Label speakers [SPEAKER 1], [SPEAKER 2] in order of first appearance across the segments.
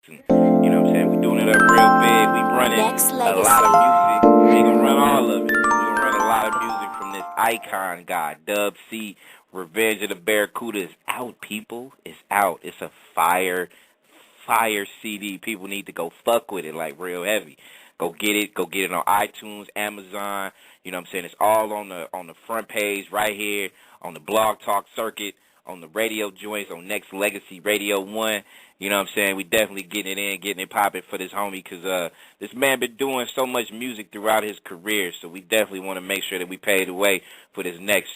[SPEAKER 1] Madison. You know what I'm saying? We doing it up real big. We running a lot of music. We gonna run all of it. We gonna run a lot of music from this icon guy, Dub C. Revenge of the Barracuda is out, people. It's out. It's a fire CD. People need to go fuck with it like real heavy. Go get it. Go get it on iTunes, Amazon. You know what I'm saying? It's all on the front page right here on the Blog Talk circuit, on the radio joints, on Nexxlegacy Radio 1. You know what I'm saying? We definitely getting it in, getting it popping for this homie because this man been doing so much music throughout his career, so we definitely want to make sure that we pay the way for this next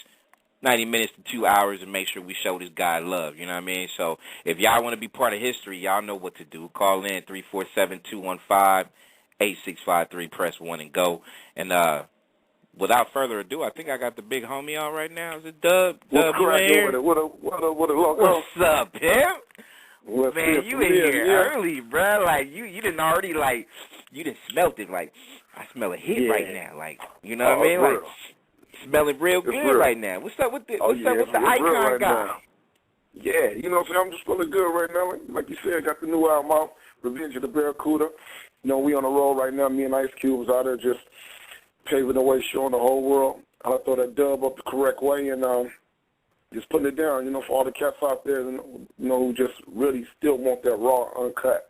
[SPEAKER 1] 90 minutes to 2 hours and make sure we show this guy love, you know what I mean? So if y'all want to be part of history, y'all know what to do. Call in 347-215-8653, press 1 and go. And without further ado, I think I got the big homie on right now. Is it Dub? Dub, you in here?
[SPEAKER 2] What
[SPEAKER 1] What's up, pimp? Man, you in here early, bro. Like, you didn't already, like, you done smelt it. Like, I smell a hit right now. Like, you know what I mean? Like, smelling real good right now. What's up with the icon guy?
[SPEAKER 2] Now. Yeah, you know what I'm saying? I'm just feeling good right now. Like you said, I got the new album out, Revenge of the Barracuda. You know, we on the road right now. Me and Ice Cube was out there just paving the way, showing the whole world how to throw that dub up the correct way and just putting it down, you know, for all the cats out there, you know, who just really still want that raw, uncut,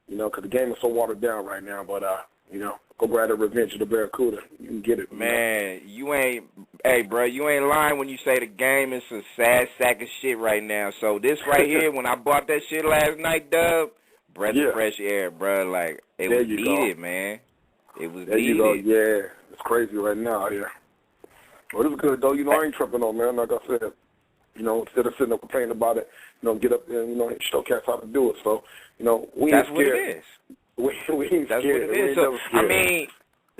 [SPEAKER 2] you know, because the game is so watered down right now. But, you know, go grab the Revenge of the Barracuda. You can get it.
[SPEAKER 1] Man, you ain't, hey, bro, you ain't lying when you say the game is a sad sack of shit right now. So this right here, when I bought that shit last night, Dub, breath of fresh air, bro. Like, it was needed, man. It was needed.
[SPEAKER 2] You go. Yeah, it's crazy right now, yeah. Well, it's good, though. You know, I ain't tripping on, man. Like I said, you know, instead of sitting up complaining about it, you know, get up there and, you know, show cats how to do it. So, you know, we ain't scared.
[SPEAKER 1] That's what it is.
[SPEAKER 2] We ain't
[SPEAKER 1] That's
[SPEAKER 2] scared.
[SPEAKER 1] what it is. So, I mean,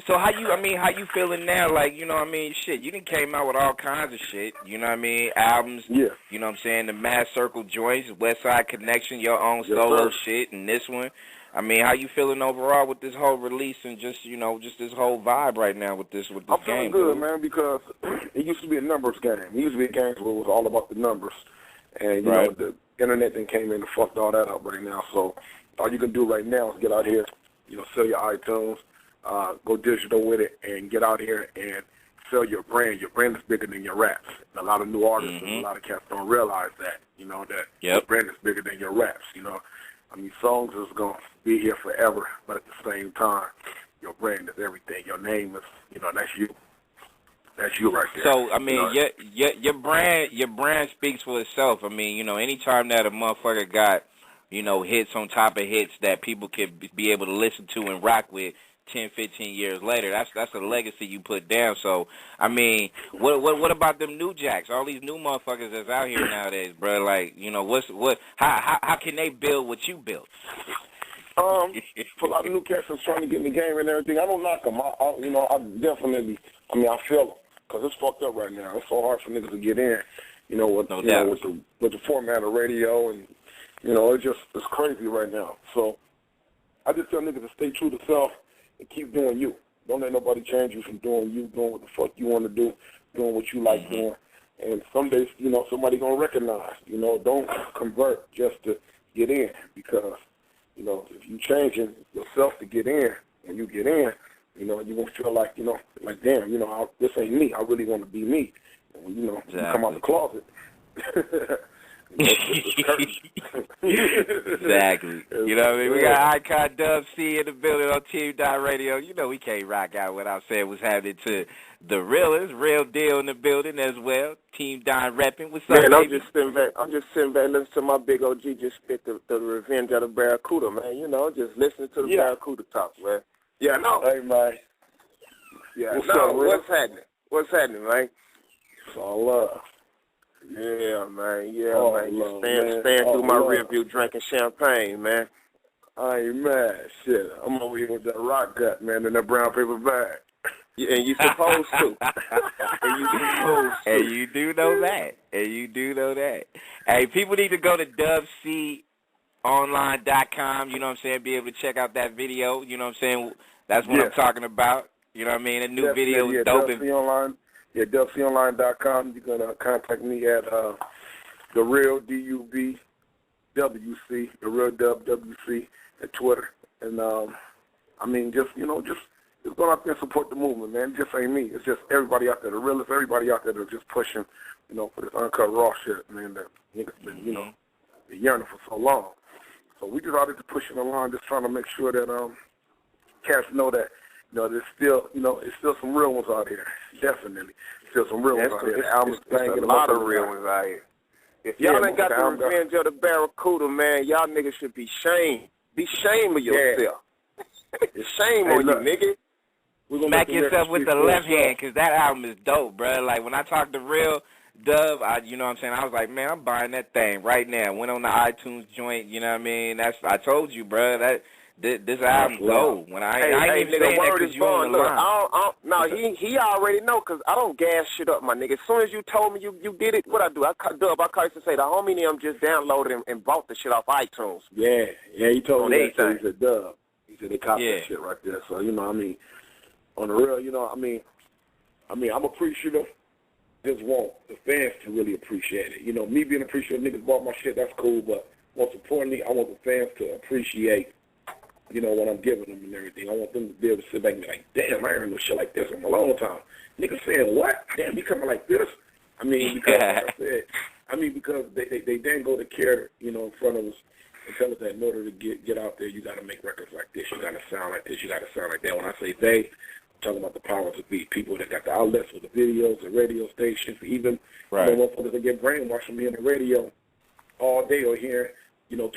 [SPEAKER 1] so how you feeling now? Like, you know what I mean? Shit, you done came out with all kinds of shit. You know what I mean? Albums.
[SPEAKER 2] Yeah.
[SPEAKER 1] You know what I'm saying? The Mad Circle joints, West Side Connection, your own solo shit, and this one. I mean, how you feeling overall with this whole release and just, you know, just this whole vibe right now with this game?
[SPEAKER 2] I'm feeling good, man, because it used to be a numbers game. It used to be a game where it was all about the numbers. And, you know, the internet then came in and fucked all that up right now. So all you can do right now is get out here, you know, sell your iTunes, go digital with it, and get out here and sell your brand. Your brand is bigger than your raps. And a lot of new artists and a lot of cats don't realize that, you know, that your brand is bigger than your raps, you know. I mean, songs is going to be here forever, but at the same time, your brand is everything. Your name is, you know, that's you. That's you right there.
[SPEAKER 1] So, I mean,
[SPEAKER 2] you know?
[SPEAKER 1] your brand speaks for itself. I mean, you know, anytime that a motherfucker got, you know, hits on top of hits that people can be able to listen to and rock with 10, 15 years later, that's a legacy you put down. So, I mean, what about them new jacks? All these new motherfuckers that's out here nowadays, bro. Like, you know, how can they build what you built?
[SPEAKER 2] For a lot of new cats that's trying to get in the game and everything, I don't knock them. You know, I definitely, I mean, I feel them because it's fucked up right now. It's so hard for niggas to get in. You know, with the format of radio and, you know, it's crazy right now. So I just tell niggas to stay true to self and keep doing you. Don't let nobody change you from doing you, doing what the fuck you want to do, doing what you like doing. And some days, you know, somebody going to recognize. You know, don't convert just to get in because, you know, if you changing yourself to get in, when you get in, you know, you won't feel like, you know, like, damn, you know, this ain't me. I really want to be me. And when, you know, you come out the closet.
[SPEAKER 1] Exactly. You know what I mean? We got Icon Dub C in the building on Team Radio. You know we can't rock out without saying what's happening to the realest, Real Deal in the building as well. Team Don repping. What's up,
[SPEAKER 3] man?
[SPEAKER 1] baby?
[SPEAKER 3] I'm just sitting back listening to my big OG just spit the Revenge of the Barracuda, man. You know, just listening to the Barracuda talk, man. Yeah, no.
[SPEAKER 2] Hey, man.
[SPEAKER 3] Yeah, what's happening? What's happening, man?
[SPEAKER 2] It's all love.
[SPEAKER 3] Yeah, man. Just staying through my review, drinking champagne, man.
[SPEAKER 2] I ain't mad. Shit, I'm over here with that rock gut, man, in that brown paper bag.
[SPEAKER 3] Yeah, and you supposed to.
[SPEAKER 1] And you do know that. Hey, people need to go to dubconline.com, you know what I'm saying, be able to check out that video, you know what I'm saying? That's what I'm talking about. You know what I mean? The new video is dope.
[SPEAKER 2] dubconline.com. You can contact me at the real DUB WC, the real Dub WC, at Twitter. And, I mean, just go out there and support the movement, man. It just ain't me. It's just everybody out there, the realest, everybody out there that's just pushing, for this uncut raw shit, man, that niggas been, been yearning for so long. So we just out there pushing along, just trying to make sure that cats know that, there's still, it's still some real ones out here. Definitely. Still some real ones out here. The album's
[SPEAKER 3] a lot of real ones out here. If y'all ain't got the Revenge of the Barracuda, man, y'all niggas should be shamed. Be ashamed of yourself. Shame on you, nigga.
[SPEAKER 1] Smack yourself with the left hand, because that album is dope, bro. Like, when I talked to Real Dub, you know what I'm saying, I was like, man, I'm buying that thing right now. Went on the iTunes joint, you know what I mean? I told you, bro, this album's dope. When I ain't even saying that because you on the line.
[SPEAKER 3] No, he already know, because I don't gas shit up, my nigga. As soon as you told me you did it, what I do? I called to say the homie them just downloaded and bought the shit off iTunes.
[SPEAKER 2] Yeah, he told me that. He said, Dub. He said they copied that shit right there. So, on the real, I'm appreciative. Just want the fans to really appreciate it. Me being appreciative, niggas bought my shit, that's cool, but most importantly, I want the fans to appreciate, what I'm giving them and everything. I want them to be able to sit back and be like, damn, I ain't heard no shit like this in a long time. Niggas saying, what? Damn, you coming like this? Because, like I said, because they then go to care, in front of us and tell us that in order to get out there, you got to make records like this. You got to sound like this. You got to sound like that. When I say they, talking about the powers that be, people that got the outlets with the videos, the radio stations, even motherfuckers that get brainwashed from hearing the radio all day or hearing,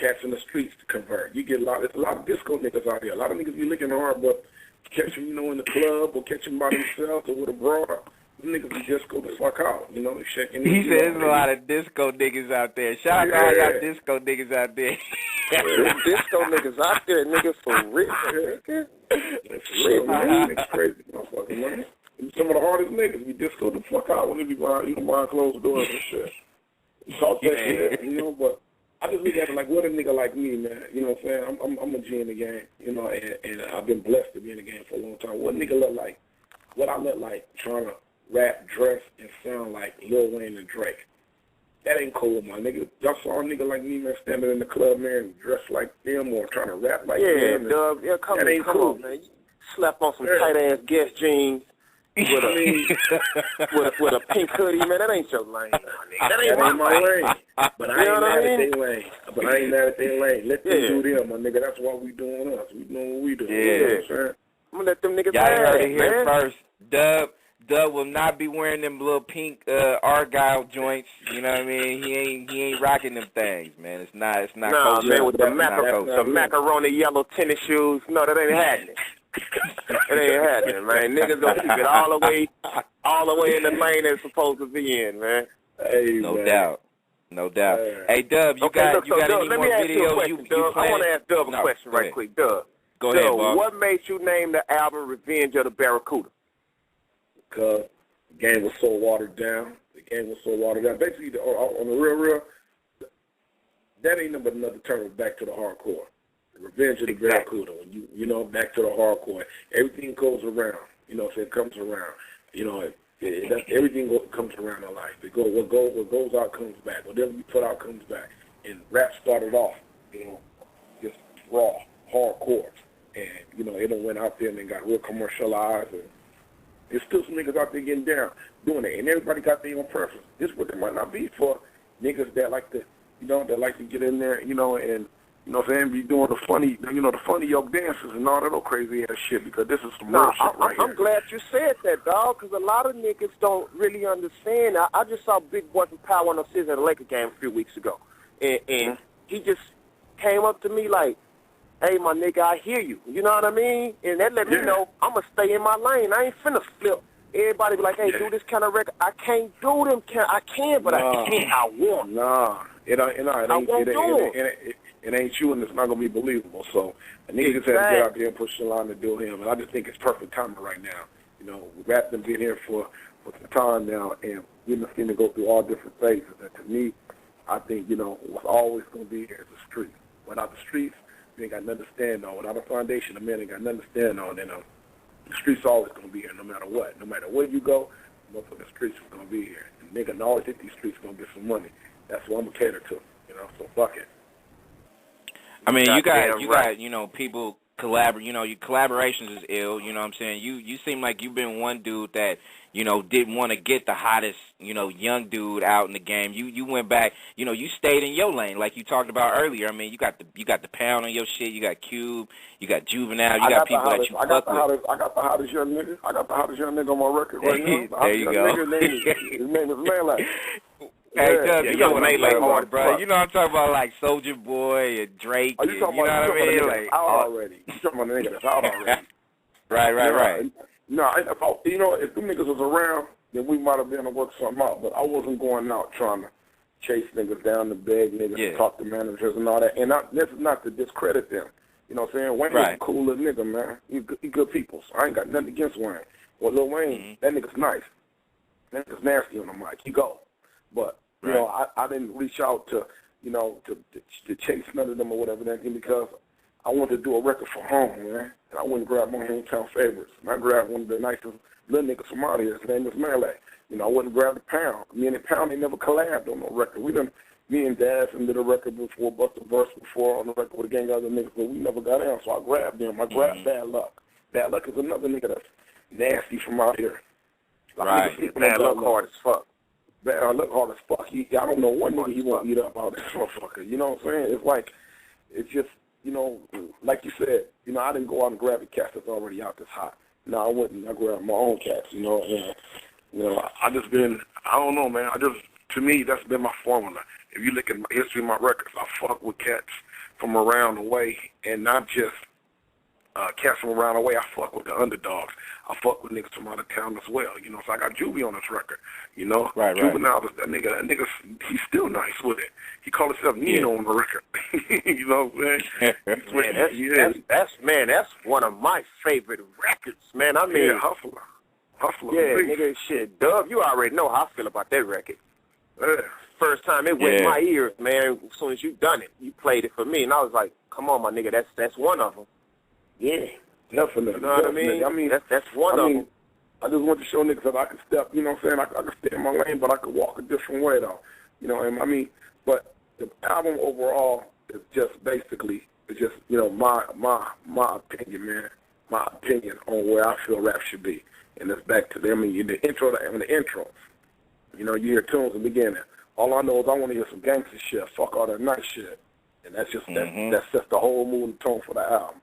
[SPEAKER 2] cats in the streets to convert. You get there's a lot of disco niggas out there. A lot of niggas be licking hard, but catch them, in the club or catch them by themselves or with a broad. Them niggas be disco the fuck out, shaking.
[SPEAKER 1] He says there's a lot of disco niggas out there. Shout out to all y'all disco niggas out there.
[SPEAKER 3] Disco niggas out there, niggas for real, nigga.
[SPEAKER 2] That's real, man. It's crazy, motherfucker, man. Some of the hardest niggas be disco the fuck out when they be buying closed doors and shit. Talk that shit, but I just look at it like, what a nigga like me, man. You know what I'm saying? I'm a G in the game, and I've been blessed to be in the game for a long time. What a nigga look like? What I look like trying to rap, dress, and sound like Lil Wayne and Drake. That ain't cool, my nigga. Y'all saw a nigga like me, man, standing in the club, man, dressed like them or trying to rap like them.
[SPEAKER 3] Dub. Yeah, come on, man. You slap on some tight-ass Guess jeans with a pink hoodie, man. That ain't your lane, nigga. That ain't my lane.
[SPEAKER 2] But I ain't mad at their lane. Let them do them, my nigga. That's why we doing us. We doing what we do.
[SPEAKER 3] Yeah.
[SPEAKER 2] You know what I'm saying?
[SPEAKER 3] I'm gonna let them niggas
[SPEAKER 1] y'all heard it here first. Dub will not be wearing them little pink Argyle joints. You know what I mean? He ain't rocking them things, man. It's not.
[SPEAKER 3] Nah, man, with the macaroni yellow tennis shoes. No, that ain't happening. It ain't happening, man. Niggas gonna keep it all the way in the lane it's supposed to be in, man.
[SPEAKER 2] Hey,
[SPEAKER 1] no doubt. Hey, Dub, you got any more videos you
[SPEAKER 3] I want to ask Dub a question right quick. Dub,
[SPEAKER 1] ahead, Bob.
[SPEAKER 3] What made you name the album Revenge of the Barracuda?
[SPEAKER 2] Because the game was so watered down. Basically, on the real, that ain't but another term back to the hardcore. The Revenge of the Barracuda. When back to the hardcore. Everything goes around. It comes around. Everything comes around in life. What goes out comes back. Whatever you put out comes back. And rap started off, just raw, hardcore. And, it done went out there and then got real commercialized. And there's still some niggas out there getting down, doing it. And everybody got their own preference. This is what it might not be for niggas that like to, that like to get in there, and, be doing the funny yoke dances and all that old crazy ass shit, because this is some real shit right here.
[SPEAKER 3] I'm glad you said that, dog, because a lot of niggas don't really understand. I just saw Big Boy from Power 106 at a Laker game a few weeks ago. And he just came up to me like, hey, my nigga, I hear you. You know what I mean? And that let me know I'm going to stay in my lane. I ain't finna flip. Everybody be like, hey, do this kind of record. I can't do them. I can, but I can't. I want.
[SPEAKER 2] Nah, it ain't you, and it's not going to be believable. So a nigga just had to get out there and push the line to do him. And I just think it's perfect timing right now. Rap been here for some time now, and we must seem to go through all different phases. And to me, I think, what's always going to be here is the street. Without the streets, you ain't got nothing to stand on. Without a foundation, the man ain't got nothing to stand on. And the streets always going to be here no matter what. No matter where you go, the streets is going to be here. And nigga always hit these streets going to get some money. That's what I'm going to cater to, so fuck it.
[SPEAKER 1] I mean, you got, you know, people collaborate. You know, your collaborations is ill. You know what I'm saying? You seem like you've been one dude that, you know, didn't want to get the hottest, you know, young dude out in the game. You went back. You know, you stayed in your lane, like you talked about earlier. I mean, you got the pound on your shit. You got Cube. You got Juvenile. You got people that you fuck with.
[SPEAKER 2] I got the hottest young nigga. I got the hottest young nigga on my record right now.
[SPEAKER 1] There you go.
[SPEAKER 2] His name is Melee.
[SPEAKER 1] Hey, Doug,
[SPEAKER 3] you
[SPEAKER 1] know what I'm talking
[SPEAKER 3] hard,
[SPEAKER 1] about, bro. You know I'm talking about, like Soulja Boy and Drake.
[SPEAKER 2] You know what I mean? Like, out already. You talking about the nigga that's out already.
[SPEAKER 1] Right.
[SPEAKER 2] No, you know, if them niggas was around, then we might have been able to work something out. But I wasn't going out trying to chase niggas down, to beg niggas, to talk to managers and all that. And this is not to discredit them. You know what I'm saying? Wayne is a cool little nigga, man. He good people, so I ain't got nothing against Wayne. Well, Lil Wayne, that nigga's nice. That nigga's nasty on the mic. He go. But, you know, I didn't reach out to, you know, to chase none of them or whatever, that thing, because I wanted to do a record for home, man. And I went and grabbed my hometown favorites. And I grabbed one of the nicest little niggas from out here. His name is Melee. You know, I went and grabbed the Pound. Me and the Pound, they never collabed on no record. Me and Daz did a record before, Busta Verse before on the record with a gang of other niggas, but we never got in, so I grabbed them. I grabbed Bad Luck. Bad Luck is another nigga that's nasty from out here. Like,
[SPEAKER 3] Bad Luck hard as fuck.
[SPEAKER 2] Bad Luck hard as fuck. I don't know one nigga he won't eat up out this motherfucker. You know what I'm saying? It's like, it's just, you know, like you said, you know, I didn't go out and grab the cats that's already out this hot. No, I went and I grabbed my own cats, you know, and, you know, I don't know, man. To me, that's been my formula. If you look at my history of my records, I fuck with cats from around the way, and not just cats from around the way. I fuck with the underdogs. I fuck with niggas from out of town as well. You know, so I got Juvie on this record. You know, Juvenile is that nigga. That nigga, he's still nice with it. He called himself Nino on the record. You know what I'm saying?
[SPEAKER 3] That's one of my favorite records, man. I mean,
[SPEAKER 2] Hustler.
[SPEAKER 3] Yeah, nigga, shit. Dub, you already know how I feel about that record. First time it went in my ears, man. As soon as you done it, you played it for me, and I was like, "Come on, my nigga, that's one of them."
[SPEAKER 2] Yeah, definitely.
[SPEAKER 3] You know what I mean? That's one of them.
[SPEAKER 2] I just want to show niggas that I can step. You know what I'm saying? I can stay in my lane, but I can walk a different way, though. You know, and I mean, but the album overall is just basically, it's just, you know, my opinion, man. My opinion on where I feel rap should be, and it's back to them. I mean, the intro, you know, you hear tunes in the beginning. All I know is I want to hear some gangster shit. Fuck all that nice shit. And that's just that sets the whole mood and tone for the album.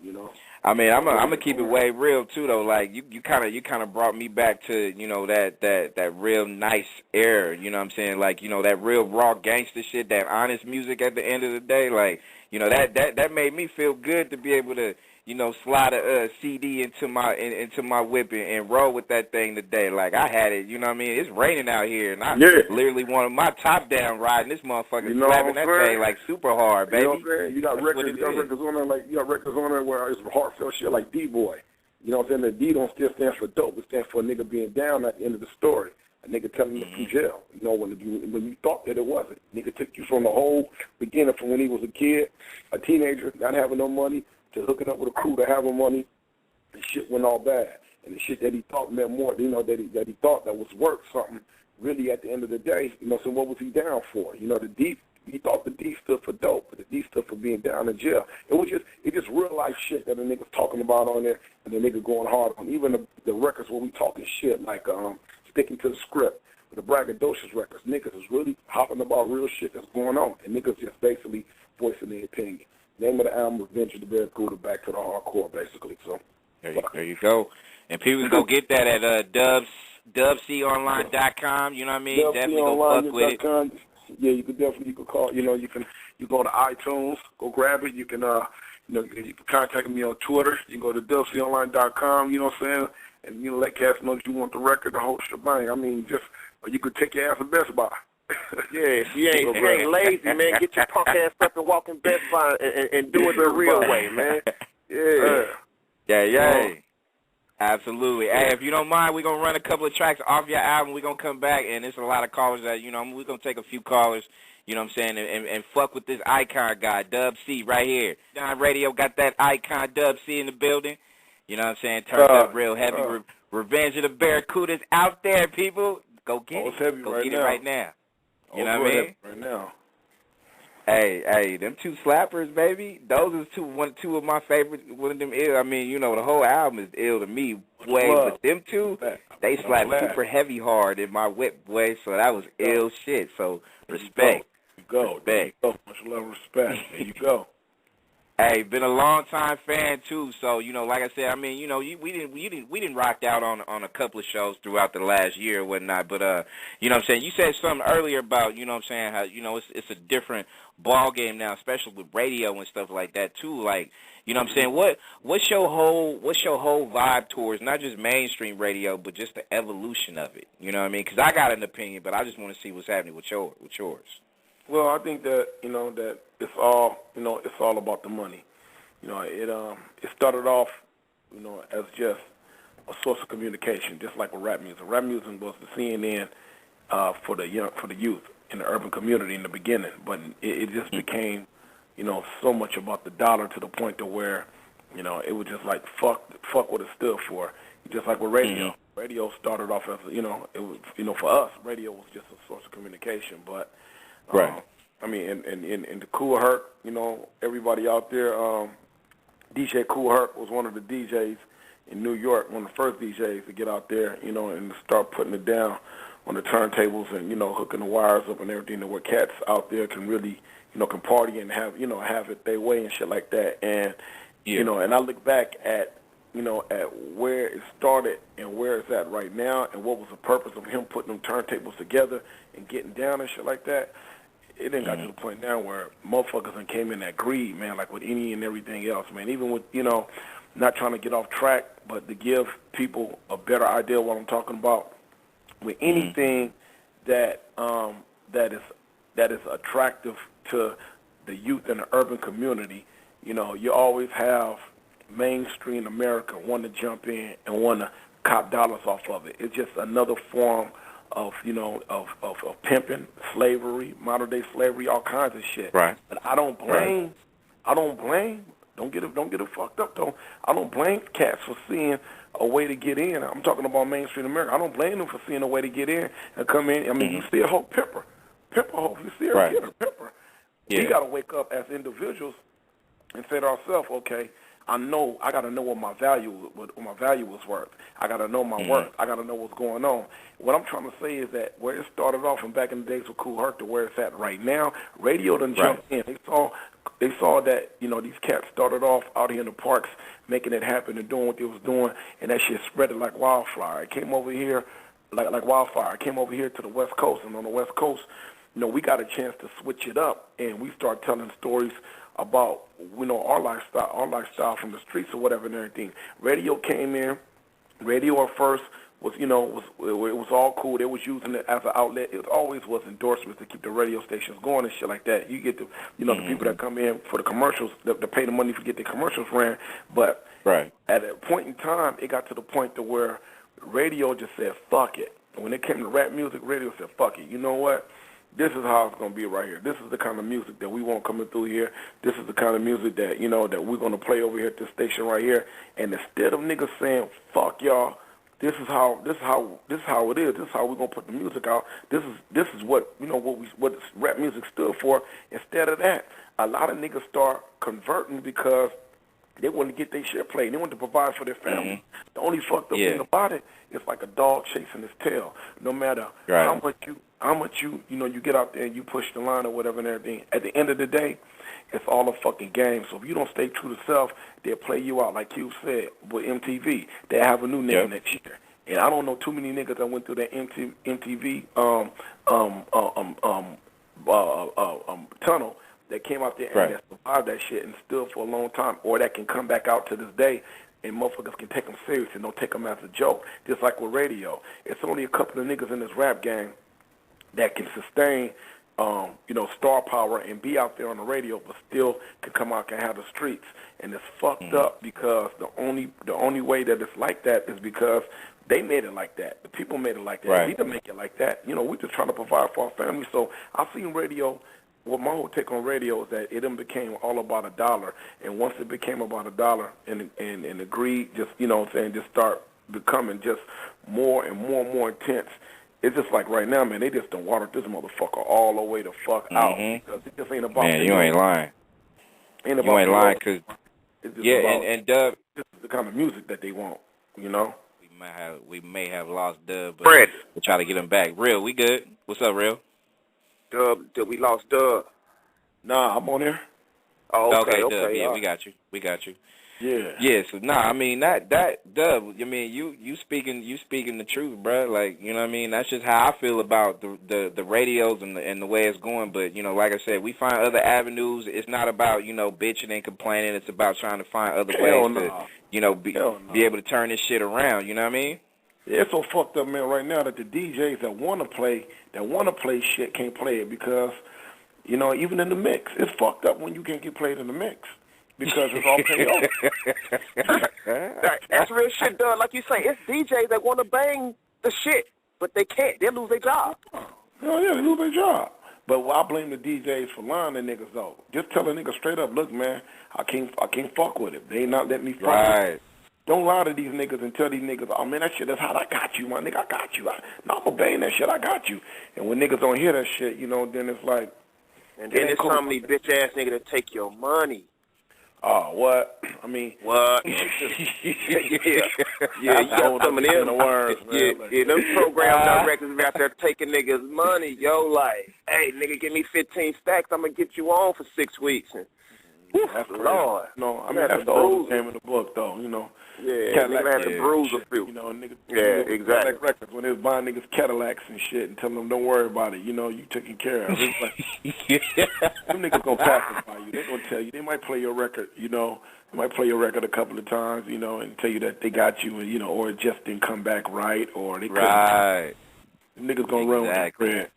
[SPEAKER 2] You know?
[SPEAKER 1] I mean, I'm gonna keep it way real too, though. Like you kind of brought me back to, you know, that real nice air. You know what I'm saying? Like, you know, that real raw gangster shit, that honest music at the end of the day. Like, you know, that made me feel good to be able to, you know, slide a CD into my whip and roll with that thing today. Like, I had it, you know what I mean? It's raining out here, and I literally wanted my top down riding this motherfucker, you know, slapping that thing like super hard, baby.
[SPEAKER 2] You know what I'm saying? You got records on there, like, you got records on there where it's heartfelt shit like D-Boy. You know what I'm saying? The D don't still stand for dope. It stands for a nigga being down at the end of the story. A nigga telling you from jail. You know, when you thought that it wasn't. Nigga took you from the whole beginning, from when he was a kid, a teenager, not having no money, to hooking up with a crew to having money, and shit went all bad. And the shit that he thought meant more, you know, that he thought that was worth something, really at the end of the day, you know, so what was he down for? You know, he thought the D stood for dope, but the D stood for being down in jail. It just real life shit that the nigga's talking about on there, and the nigga going hard on. Even the records where we talking shit, like sticking to the script. With the braggadocious records, niggas is really hopping about real shit that's going on, and niggas just basically voicing their opinion. Name of the album, Revenge of the Barracuda, back to the hardcore, basically. So
[SPEAKER 1] there you go. And people can go get that at dubconline.com. You know what I mean? Definitely go fuck with it.
[SPEAKER 2] Yeah, you could call. You know, you go to iTunes, go grab it. You can you can contact me on Twitter. You can go to dubconline.com. You know what I'm saying? And you know, let cats know that you want the record, the whole shebang. I mean, or you could take your ass to Best Buy.
[SPEAKER 3] Yeah, if you ain't lazy, man, get your punk ass up and walk in Best Buy and do it the real way, man.
[SPEAKER 1] Yeah. Absolutely. Hey, if you don't mind, we're going to run a couple of tracks off your album. We're going to come back, and there's a lot of callers that, you know, we're going to take a few callers, you know what I'm saying, and fuck with this icon guy, Dub C, right here. Don Radio got that icon Dub C in the building. You know what I'm saying? Turns up real heavy. Revenge of the Barracuda's out there, people. Go get it.
[SPEAKER 2] Go get it
[SPEAKER 1] right now. You know what I mean?
[SPEAKER 2] Right now.
[SPEAKER 1] Hey, them two slappers, baby. Those are two of my favorite. One of them ill. I mean, you know, the whole album is ill to me, way. But them two, they slap super heavy hard in my whip, way. So that was ill shit. So respect. Respect.
[SPEAKER 2] Much love, respect. There you go.
[SPEAKER 1] Hey, been a long time fan too. So you know, like I said, I mean, you know, we didn't rock out on a couple of shows throughout the last year or whatnot. But you know what I'm saying, you said something earlier about, you know what I'm saying, how, you know, it's a different ball game now, especially with radio and stuff like that too. Like, you know what I'm saying, what's your whole vibe towards not just mainstream radio, but just the evolution of it? You know what I mean? Because I got an opinion, but I just want to see what's happening with yours.
[SPEAKER 2] Well, I think that, you know, that it's all about the money. You know, it started off, you know, as just a source of communication, just like with rap music. Rap music was the CNN for the youth in the urban community in the beginning, but it just became, you know, so much about the dollar to the point to where, you know, it was just like fuck what it stood for. Just like with radio. Mm-hmm. Radio started off as, you know, it was, you know, for us, radio was just a source of communication, but
[SPEAKER 1] right.
[SPEAKER 2] I mean, and the Kool Herc, you know, everybody out there, DJ Kool Herc was one of the DJs in New York, one of the first DJs to get out there, you know, and start putting it down on the turntables and, you know, hooking the wires up and everything, to where cats out there can really, you know, can party and have it their way and shit like that. And, you know, and I look back at, you know, at where it started and where it's at right now and what was the purpose of him putting them turntables together and getting down and shit like that. It then got to the point now where motherfuckers done came in that greed, man, like with any and everything else, man. Even with, you know, not trying to get off track, but to give people a better idea of what I'm talking about. With anything that is attractive to the youth in the urban community, you know, you always have mainstream America want to jump in and want to cop dollars off of it. It's just another form of, you know, of pimping, slavery, modern day slavery, all kinds of shit.
[SPEAKER 1] Right.
[SPEAKER 2] But I don't blame. Don't get it fucked up though. I don't blame cats for seeing a way to get in. I'm talking about mainstream America. I don't blame them for seeing a way to get in and come in. I mean, you see a whole pimper hoe. You see her get a pimper. Yeah. We got to wake up as individuals and say to ourselves, okay, I got to know what my value was worth. I got to know my worth. I got to know what's going on. What I'm trying to say is that where it started off from back in the days with Kool Herc to where it's at right now, radio done jumped in. They saw that, you know, these cats started off out here in the parks making it happen and doing what they was doing, and that shit spread it like wildfire. It came over here like wildfire. It came over here to the West Coast, and on the West Coast, you know, we got a chance to switch it up, and we start telling stories about, you know, our lifestyle from the streets or whatever and everything. Radio came in. Radio at first was, you know, it was all cool. They was using it as an outlet. It always was endorsements to keep the radio stations going and shit like that. You get the, you know, the people that come in for the commercials, to pay the money to get the commercials ran. But at a point in time, it got to the point to where radio just said, fuck it. When it came to rap music, radio said, fuck it. You know what? This is how it's going to be right here. This is the kind of music that we want coming through here. This is the kind of music that, you know, that we're going to play over here at this station right here. And instead of niggas saying, fuck y'all, this is how it is. This is how we're going to put the music out. This is what, you know, what rap music stood for. Instead of that, a lot of niggas start converting because they want to get their shit played. They want to provide for their family. The only fucked up thing about it is like a dog chasing his tail. No matter how much you know, you get out there and you push the line or whatever and everything, at the end of the day, it's all a fucking game. So if you don't stay true to self, they'll play you out, like you said, with MTV. They'll have a new nigga next year. And I don't know too many niggas that went through that MTV tunnel that came out there and that survived that shit and stood for a long time, or that can come back out to this day and motherfuckers can take them serious and don't take them as a joke, just like with radio. It's only a couple of niggas in this rap game that can sustain, you know, star power and be out there on the radio, but still can come out and have the streets. And it's fucked up because the only way that it's like that is because they made it like that. The people made it like that. We didn't make it like that. You know, we're just trying to provide for our family. So I've seen radio. Well, my whole take on radio is that it then became all about a dollar. And once it became about a dollar and the greed just, you know what I'm saying, just start becoming just more and more intense, it's just like right now, man, they just done watered this motherfucker all the way the fuck out. Because it just ain't about...
[SPEAKER 1] Man, you ain't lying.
[SPEAKER 2] Ain't about
[SPEAKER 1] you ain't lying, because... Yeah,
[SPEAKER 2] about,
[SPEAKER 1] and Dub...
[SPEAKER 2] This is the kind of music that they want, you know?
[SPEAKER 1] We may have lost Dub, but we'll try to get him back. Real, we good? What's up, Real?
[SPEAKER 3] Dub, we lost Dub.
[SPEAKER 2] Nah, I'm on here.
[SPEAKER 3] Oh, okay.
[SPEAKER 1] Dub, yeah, we got you.
[SPEAKER 2] Yeah.
[SPEAKER 1] Yeah, so I mean that Dub, I mean you speaking the truth, bro. Like, you know what I mean? That's just how I feel about the radios and the way it's going. But, you know, like I said, we find other avenues. It's not about, you know, bitching and complaining. It's about trying to find other ways to, you know, be able to turn this shit around, you know what I mean?
[SPEAKER 2] Yeah, it's so fucked up, man, right now that the DJs that wanna play shit can't play it because, you know, even in the mix, it's fucked up when you can't get played in the mix. Because it's all paid over.
[SPEAKER 3] That's real shit, Doug. Like you say, it's DJs that want to bang the shit, but they can't. They'll lose their job.
[SPEAKER 2] Oh, yeah, they lose their job. But I blame the DJs for lying to niggas, though. Just tell a nigga straight up, look, man, I can't fuck with it. They ain't not letting me fuck with it. Don't lie to these niggas and tell these niggas, oh, man, that shit is hot. I got you, my nigga. I got you. No, I'm going to bang that shit. I got you. And when niggas don't hear that shit, you know, then it's like...
[SPEAKER 3] And then there's some of these bitch-ass niggas that take your money.
[SPEAKER 2] Oh, what? I mean...
[SPEAKER 3] What? Yeah, you got some of them.
[SPEAKER 2] Words, man.
[SPEAKER 3] Yeah, them program directors out there taking niggas' money, yo, like, hey, nigga, give me 15 stacks, I'm going to get you on for 6 weeks. And,
[SPEAKER 2] that's Lord. No, I mean, that's the oldest game in the book, though, you know.
[SPEAKER 3] Yeah, Cadillac had to bruise a few.
[SPEAKER 2] You know, niggas,
[SPEAKER 3] exactly.
[SPEAKER 2] Cadillac Records, when they was buying niggas Cadillacs and shit and telling them, don't worry about it, you know, you taken care of. It's like, them niggas gonna pacify you. They gonna tell you. They might play your record, you know. They might play your record a couple of times, you know, and tell you that they got you, and, you know, or it just didn't come back right, or they couldn't. Right. Them niggas gonna run with that bread.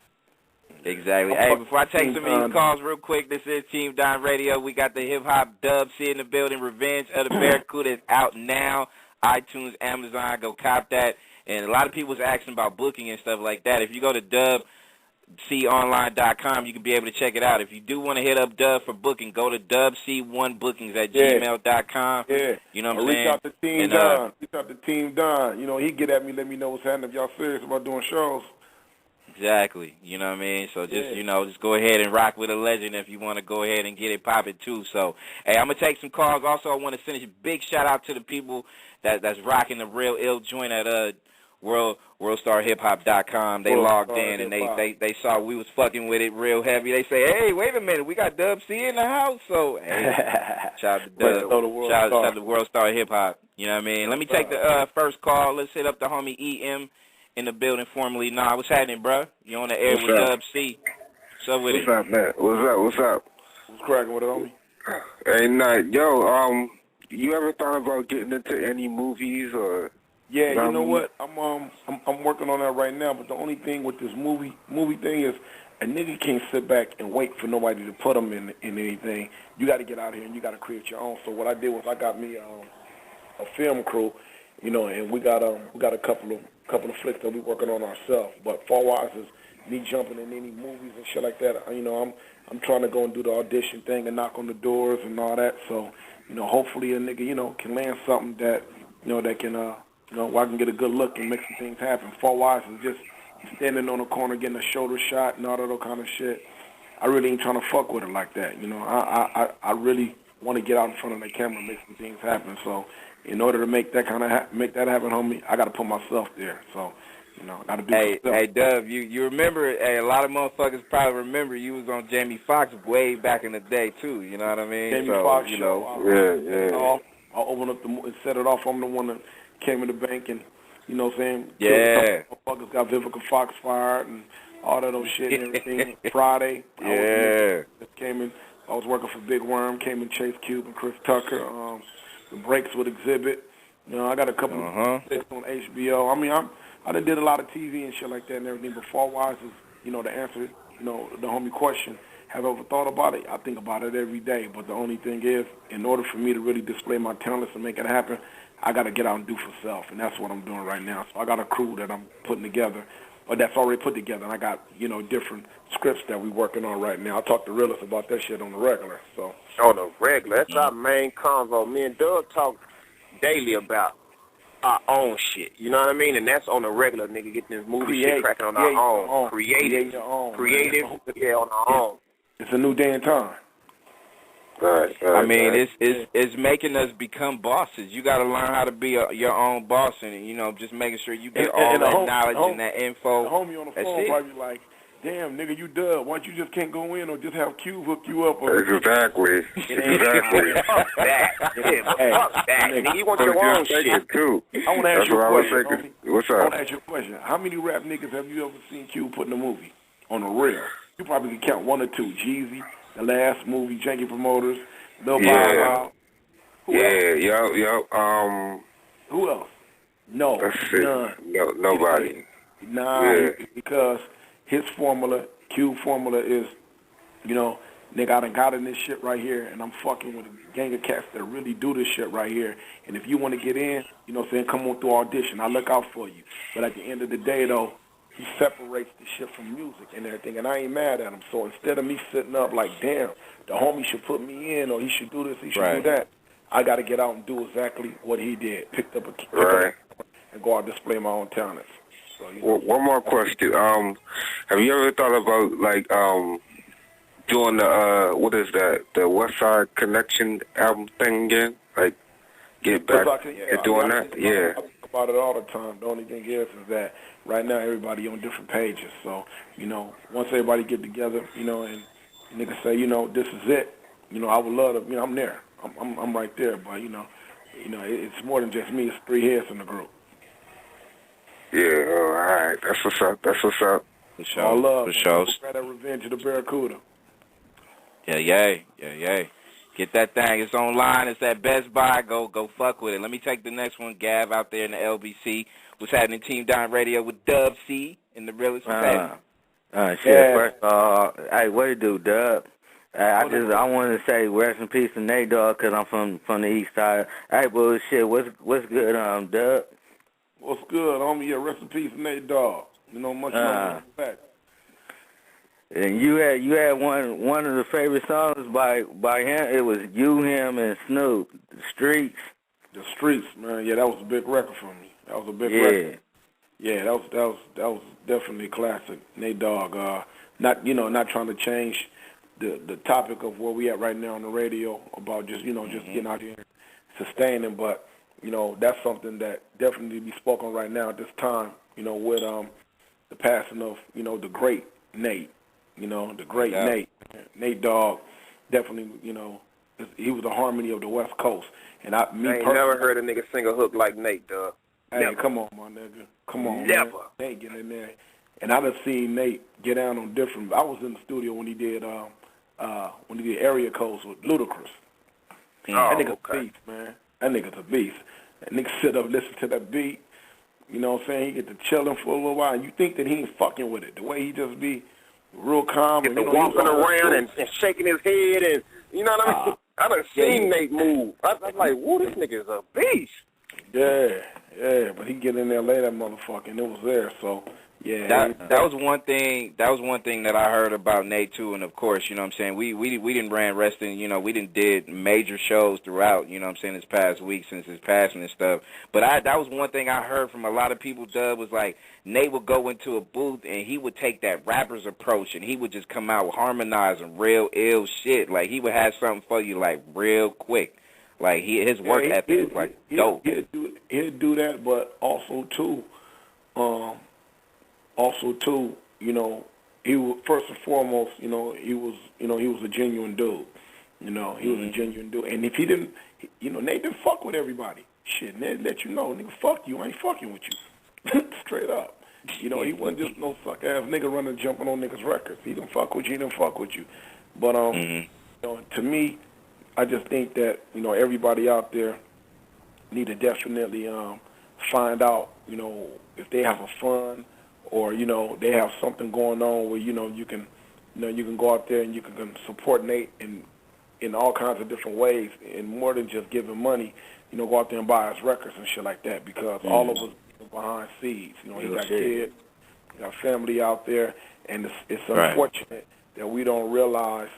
[SPEAKER 1] Exactly. Hey, before I take some of these calls real quick, this is Team Don Radio. We got the hip-hop Dub C in the building. Revenge of the Barracuda is out now. iTunes, Amazon, go cop that. And a lot of people was asking about booking and stuff like that. If you go to dubconline.com, you can be able to check it out. If you do want to hit up Dub for booking, go to dubc1bookings at gmail.com.
[SPEAKER 2] Yeah.
[SPEAKER 1] You know what I'm saying?
[SPEAKER 2] Reach out to Team Don. Reach out to Team Don. You know, he get at me, let me know what's happening if y'all serious about doing shows.
[SPEAKER 1] Exactly. You know what I mean? So just, you know, just go ahead and rock with a legend if you want to go ahead and get it popping too. So, hey, I'm going to take some calls. Also, I want to send a big shout-out to the people that's rocking the real ill joint at worldstarhiphop.com. They logged in and they saw we was fucking with it real heavy. They say, hey, wait a minute, we got Dub C in the house. So, hey, shout out to Dub. Shout out to World Star Hip Hop. You know what I mean? Let me take the first call. Let's hit up the homie EM. In the building, formerly. Nah, what's happening, bro? You on the air with Dub C. What's up with it?
[SPEAKER 4] What's up, man? What's up?
[SPEAKER 2] What's cracking with it, homie?
[SPEAKER 4] Hey, night. Yo, you ever thought about getting into any movies or?
[SPEAKER 2] Yeah, you know what? I'm working on that right now. But the only thing with this movie thing is a nigga can't sit back and wait for nobody to put them in anything. You got to get out here and you got to create your own. So what I did was I got me a film crew, you know, and we got a couple of flicks that we working on ourselves. But far-wise is me jumping in any movies and shit like that. You know, I'm trying to go and do the audition thing and knock on the doors and all that. So, you know, hopefully a nigga, you know, can land something that, you know, that can, you know, where I can get a good look and make some things happen. Far-wise is just standing on the corner getting a shoulder shot and all that kind of shit. I really ain't trying to fuck with it like that. You know, I really want to get out in front of the camera and make some things happen. So, in order to make that happen, homie, I got to put myself there. So, you know, I got to do myself.
[SPEAKER 1] Hey, Dub, you remember, a lot of motherfuckers probably remember you was on Jamie Foxx way back in the day, too. You know what I mean?
[SPEAKER 2] Jamie Foxx,
[SPEAKER 1] you know.
[SPEAKER 2] Yeah. I'll open up and set it off. I'm the one that came in the bank and, you know what I'm saying?
[SPEAKER 1] Yeah.
[SPEAKER 2] Motherfuckers got Vivica Fox fired and all that old shit and everything. Friday.
[SPEAKER 1] Yeah.
[SPEAKER 2] I was working for Big Worm, came in Chase Cube and Chris Tucker. The breaks with Exhibit. You know, I got a couple of sticks on HBO. I mean, I done did a lot of TV and shit like that and everything. But far-wise is, you know, to answer, you know, the homie question, have I ever thought about it? I think about it every day. But the only thing is, in order for me to really display my talents and make it happen, I got to get out and do for self. And that's what I'm doing right now. So I got a crew that I'm putting together, or that's already put together. And I got, you know, different scripts that we working on right now. I talk to realists about that shit on the regular. So
[SPEAKER 3] on the regular, that's our main convo. Me and Doug talk daily about. our own shit. You know what I mean? And that's on the regular, nigga, getting this movie shit cracking on our own. Creative, yeah, on our own.
[SPEAKER 2] It's a new day and time.
[SPEAKER 4] Right.
[SPEAKER 1] I mean, it's making us become bosses. You got to learn how to be your own boss, and just making sure you get all that knowledge and that info.
[SPEAKER 2] The homie on the phone probably like, "Damn, nigga, you dub. Why don't you just can't go in or just have Q hook you up?"
[SPEAKER 4] Exactly.
[SPEAKER 3] Fuck that. Fuck that. Nigga, you want your own shit
[SPEAKER 4] too.
[SPEAKER 2] I want to ask you a question.
[SPEAKER 4] What's up?
[SPEAKER 2] I want to ask you a question. How many rap niggas have you ever seen Q put in a movie on the real? You probably can count one or two. Jeezy, the last movie, Janky Promoters, Lil Bow Wow. Who else? No, none.
[SPEAKER 4] No, nobody.
[SPEAKER 2] Nah, because his formula, Q formula is, nigga, I done got in this shit right here, and I'm fucking with a gang of cats that really do this shit right here. And if you want to get in, come on through audition. I look out for you. But at the end of the day, though, he separates the shit from music and everything, and I ain't mad at him. So instead of me sitting up like, damn, the homie should put me in, or he should do this, he should do that, I got to get out and do exactly what he did. Picked up and go out and display my own talents. So,
[SPEAKER 4] one more question. Have you ever thought about, like, doing the, what is that, the West Side Connection album thing again? Like, get back and doing that? Yeah.
[SPEAKER 2] I talk about it all the time. The only thing is that right now everybody on different pages. So, once everybody get together, and niggas say, this is it, I would love to, I'm there. I'm right there. But, it's more than just me. It's three heads in the group.
[SPEAKER 4] Yeah, all right. That's what's up.
[SPEAKER 1] For sure.
[SPEAKER 2] All love.
[SPEAKER 1] For sure.
[SPEAKER 2] Got that Revenge of the Barracuda.
[SPEAKER 1] Yeah. Get that thing. It's online. It's at Best Buy. Go fuck with it. Let me take the next one. Gav out there in the LBC. What's happening? Team Down Radio with Dub C in the realest
[SPEAKER 5] shit. First of all, hey, what it do, Dub? I want to say rest in peace to Nate Dogg because I'm from the East Side. Hey, bullshit. What's good, Dub?
[SPEAKER 2] What's good, homie? Yeah, rest in peace, Nate Dogg. Much respect.
[SPEAKER 5] And you had one of the favorite songs by him. It was you, him, and Snoop. The Streets.
[SPEAKER 2] The Streets, man. Yeah, that was a big record for me. That was a big record. Yeah, that was definitely a classic. Nate Dogg. Not trying to change the topic of where we at right now on the radio about just getting out here and sustaining, but that's something that definitely be spoken right now at this time, with the passing of, the great Nate, the great Nate Dogg, definitely, he was the harmony of the West Coast. And I ain't
[SPEAKER 3] never heard a nigga sing a hook like Nate, Dogg.
[SPEAKER 2] Hey,
[SPEAKER 3] never.
[SPEAKER 2] Come on, my nigga. Come on,
[SPEAKER 3] never.
[SPEAKER 2] Man. Nate get in there. And I done seen Nate get down on different, I was in the studio when he did Area Codes with Ludacris. That nigga's a beast, man. That nigga's a beast. That nigga sit up, listen to that beat. You know what I'm saying? He get to chilling for a little while, and you think that he ain't fucking with it. The way he just be real calm.
[SPEAKER 3] Get and, walking around and shaking his head, and you know what I mean? I done seen Nate move. I'm like, whoa, this nigga is a beast.
[SPEAKER 2] Yeah, but he get in there, lay that motherfucker, and it was there, so... Yeah,
[SPEAKER 1] that was one thing. That was one thing that I heard about Nate too, and of course, you know what I'm saying, we didn't ran wrestling, we didn't did major shows throughout, what I'm saying, this past week since his passing and stuff. But that was one thing I heard from a lot of people. Dub was like Nate would go into a booth and he would take that rapper's approach and he would just come out harmonizing real ill shit. Like he would have something for you like real quick. Like his work ethic is like dope.
[SPEAKER 2] He'd do that, but also too. He was first and foremost, he was a genuine dude. He was a genuine dude. And if he didn't, Nate didn't fuck with everybody. Shit, Nate let you know, nigga, fuck you. I ain't fucking with you. Straight up. He wasn't just no suck ass nigga running jumping on niggas' records. He didn't fuck with you. He didn't fuck with you. But to me, I just think that everybody out there need to definitely find out if they have a fun. Or they have something going on where you can go out there and you can support Nate in all kinds of different ways, and more than just giving money. Go out there and buy his records and shit like that, because all of us are behind seeds. He got kids, he got family out there, and it's unfortunate that we don't realize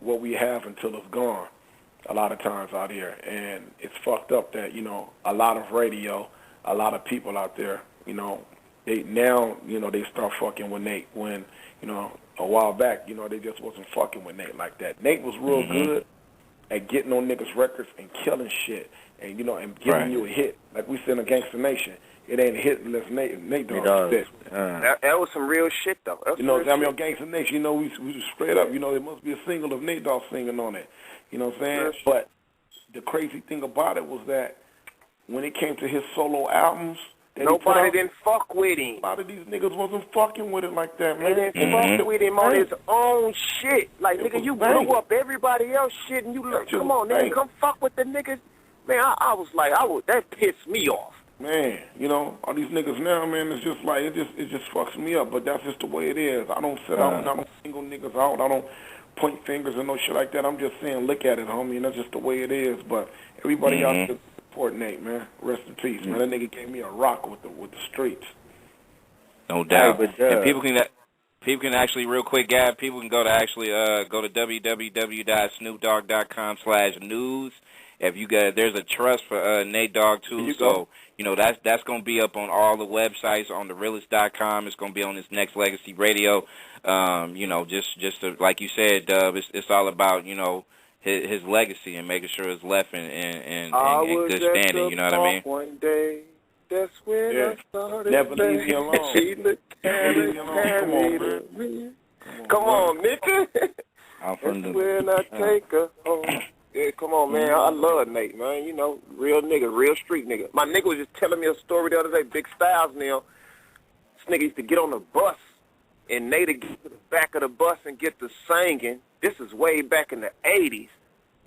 [SPEAKER 2] what we have until it's gone. A lot of times out here, and it's fucked up that a lot of radio. a lot of people out there, you know, they now, you know, they start fucking with Nate when, you know, a while back, you know, they just wasn't fucking with Nate like that. Nate was real good at getting on niggas' records and killing shit and, you know, and giving you a hit. Like we said in Gangsta Nation, it ain't a hit unless Nate Dogg spit.
[SPEAKER 3] That was some real shit, though.
[SPEAKER 2] You know, I mean, on Gangsta Nation, you know, we just straight up, you know, there must be a single of Nate Dogg singing on it. You know what I'm saying? But the crazy thing about it was that when it came to his solo albums,
[SPEAKER 3] nobody didn't fuck with him.
[SPEAKER 2] A lot of these niggas wasn't fucking with it like that, man.
[SPEAKER 3] They didn't fuck with him on his own shit. Like, nigga, you blew up everybody else shit, and you look, come on, nigga, come fuck with the niggas. Man, I was like, that pissed me off.
[SPEAKER 2] Man, you know, all these niggas now, man, it's just like, it just fucks me up, but that's just the way it is. I don't sit out and I don't single niggas out. I don't point fingers and no shit like that. I'm just saying, look at it, homie, and that's just the way it is. But everybody out there support Nate, man. Rest in peace, man. That nigga gave me a rock with the streets.
[SPEAKER 1] No doubt. And people can actually, real quick, Gab, people can go to www.snoopdogg.com/news. If you got, there's a trust for Nate Dogg too, so you know that's gonna be up on all the websites, on therealest.com. It's gonna be on this Nexxlegacy Radio. You know, just to, like you said, Dub, it's all about, you know, his legacy and making sure it's left in good standing. You know what I mean?
[SPEAKER 3] One day, that's when I started.
[SPEAKER 2] Never leave me alone.
[SPEAKER 3] Come on, nigga.
[SPEAKER 1] That's
[SPEAKER 3] when I take her home. Yeah, come on, man. I love Nate, man. You know, real nigga, real street nigga. My nigga was just telling me a story the other day, Big Styles now. This nigga used to get on the bus, and Nate would get to the back of the bus and get to singing. This is way back in the 80s.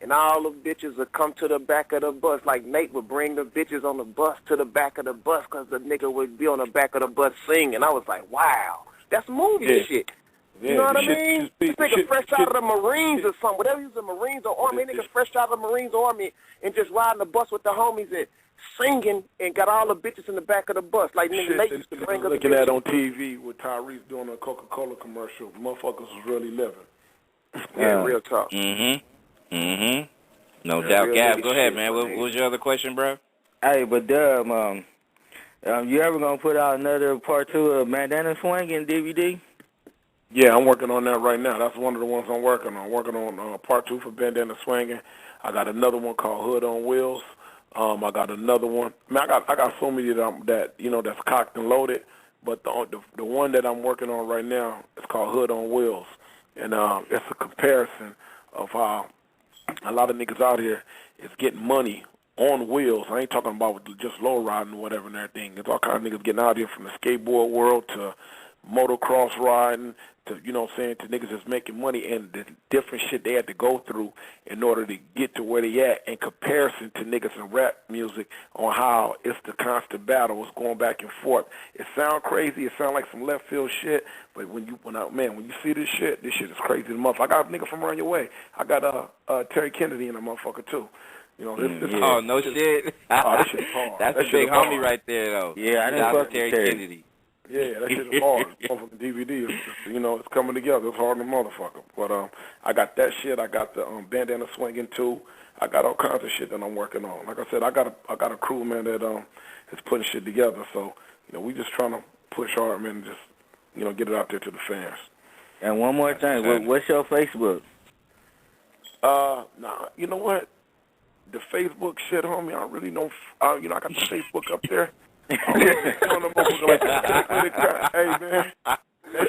[SPEAKER 3] And all the bitches would come to the back of the bus. Like Nate would bring the bitches on the bus to the back of the bus because the nigga would be on the back of the bus singing. I was like, wow, that's movie shit. You know what I mean? This nigga fresh out of the Marines or something. Whatever he was in the Marines or Army, nigga fresh out of the Marines or Army and just riding the bus with the homies and singing and got all the bitches in the back of the bus. Like, nigga, they used to bring up
[SPEAKER 2] looking at on TV with Tyrese doing a Coca-Cola commercial. Motherfuckers was really living.
[SPEAKER 3] Yeah, real talk.
[SPEAKER 1] No doubt. Gab, go ahead, man. What was your other question, bro?
[SPEAKER 5] Hey, but Dub, you ever gonna put out another part 2 of Bandana Swinging DVD?
[SPEAKER 2] Yeah, I'm working on that right now. That's one of the ones I'm working on. Working on part 2 for Bandana Swinging. I got another one called Hood on Wheels. I got another one. Man, I got so many that you know that's cocked and loaded. But the one that I'm working on right now is called Hood on Wheels, and it's a comparison of how a lot of niggas out here is getting money on wheels. I ain't talking about just low riding or whatever and everything. There's all kinds of niggas getting out here from the skateboard world to motocross riding to, you know what I'm saying, to niggas that's making money and the different shit they had to go through in order to get to where they at in comparison to niggas in rap music on how it's the constant battle. It's going back and forth. It sound crazy. It sound like some left field shit, but when you see this shit is crazy as motherfucker. I got a nigga from around your way. I got Terry Kennedy in a motherfucker too. You know, this
[SPEAKER 1] oh, no shit.
[SPEAKER 2] Oh, this shit's hard.
[SPEAKER 1] That's a big homie right there, though.
[SPEAKER 5] Yeah, I didn't fuck
[SPEAKER 1] Terry Kennedy.
[SPEAKER 2] Yeah, that shit is hard. Motherfucking DVD, you know, it's coming together. It's hard to motherfucker. But I got that shit. I got the Bandana Swinging too. I got all kinds of shit that I'm working on. Like I said, I got a crew, man, that is putting shit together. So, you know, we just trying to push hard, man, and just, you know, get it out there to the fans.
[SPEAKER 5] And one more thing, what's your Facebook?
[SPEAKER 2] Nah, you know what? The Facebook shit, homie, I really don't. You know, I got the Facebook up there. Hey, man, that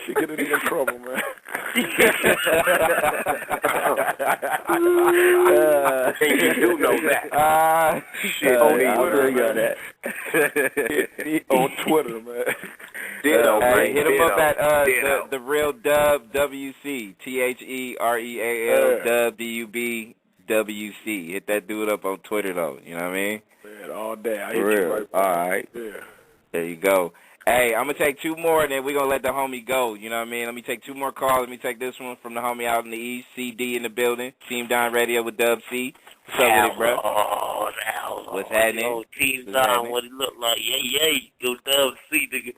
[SPEAKER 2] shit get in trouble, man.
[SPEAKER 3] And you do know that.
[SPEAKER 2] Shit, on Twitter, man. On Twitter, man.
[SPEAKER 3] Ditto, man.
[SPEAKER 1] Hit him up at the Real Dub WC, THEREAL Dub DUB WC. Hit that dude up on Twitter, though. You know what I mean?
[SPEAKER 2] Man, all day. I hit
[SPEAKER 1] For real.
[SPEAKER 2] you right
[SPEAKER 1] all right.
[SPEAKER 2] Yeah.
[SPEAKER 1] There you go. Hey, I'm going to take 2 more, and then we're going to let the homie go. You know what I mean? Let me take 2 more calls. Let me take this one from the homie out in the East, CD in the building. Team Don Radio with Dub C. What's up with it, bro? What's happening?
[SPEAKER 6] Yo, Team Don, what it look like? Yay, yo, Dub C, nigga.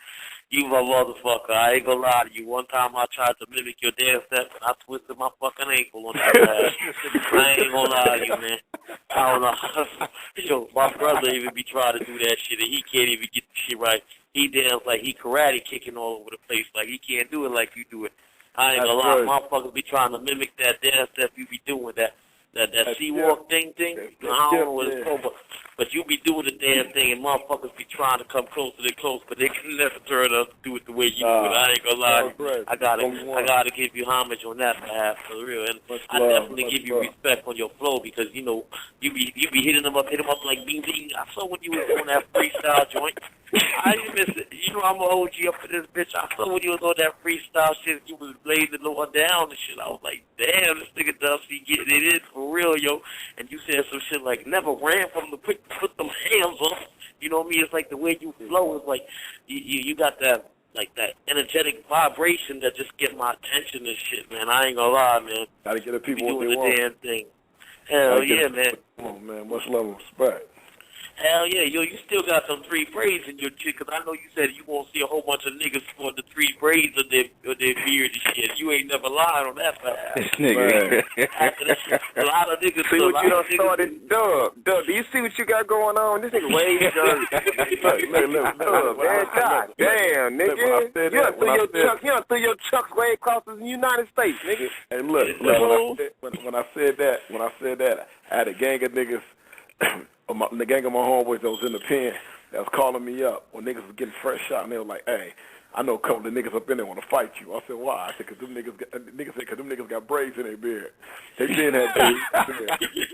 [SPEAKER 6] You my motherfucker. I ain't gonna lie to you. One time I tried to mimic your dance steps, and I twisted my fucking ankle on that ass. I ain't gonna lie to you, man. I don't know. Yo, my brother even be trying to do that shit, and he can't even get the shit right. He dance like he karate kicking all over the place, like he can't do it like you do it. I ain't gonna lie, motherfuckers be trying to mimic that dance that you be doing, that C-walk thing. I don't know what it's called, but you be doing the damn thing, and motherfuckers be trying to come closer than close, but they can never turn up to do it the way you do it. I ain't gonna lie, I gotta give you homage on that behalf, for real, and I definitely give you respect on your flow, because you know you be hitting them up like bing bing. I saw when you was doing that freestyle joint. I didn't miss it. You know I'm gonna hold you up for this, bitch. I saw when you was on that freestyle shit, you was laying the lower down and shit. I was like, damn, this nigga Dubsy getting it in for real, yo. And you said some shit like, never ran from the quick to put them hands on him. You know what I mean? It's like the way you flow is like, you got that, like that energetic vibration that just get my attention and shit, man. I ain't gonna lie, man.
[SPEAKER 2] Gotta get the people
[SPEAKER 6] you
[SPEAKER 2] what
[SPEAKER 6] doing
[SPEAKER 2] they want.
[SPEAKER 6] The damn thing. Hell yeah, man.
[SPEAKER 2] Come on, man. Much love and respect.
[SPEAKER 6] Hell yeah, yo, you still got some 3 braids in your shit, because I know you said you won't see a whole bunch of niggas for the 3 braids of their beard and shit. You ain't never lied on that fact.
[SPEAKER 5] This nigga.
[SPEAKER 6] After that shit, a lot of niggas...
[SPEAKER 3] See what you done started, Dub, do you see what you got going on? This nigga way dirty. Look, man, God damn, nigga. You done threw your chucks way across the United States, nigga.
[SPEAKER 2] Hey, look, when I said that, I had a gang of niggas... the gang of my homeboys that was in the pen that was calling me up when niggas was getting fresh shot, and they were like, hey, I know a couple of niggas up in there want to fight you. I said, why? I said, because them niggas got braids in their beard. They been had braids in their beard.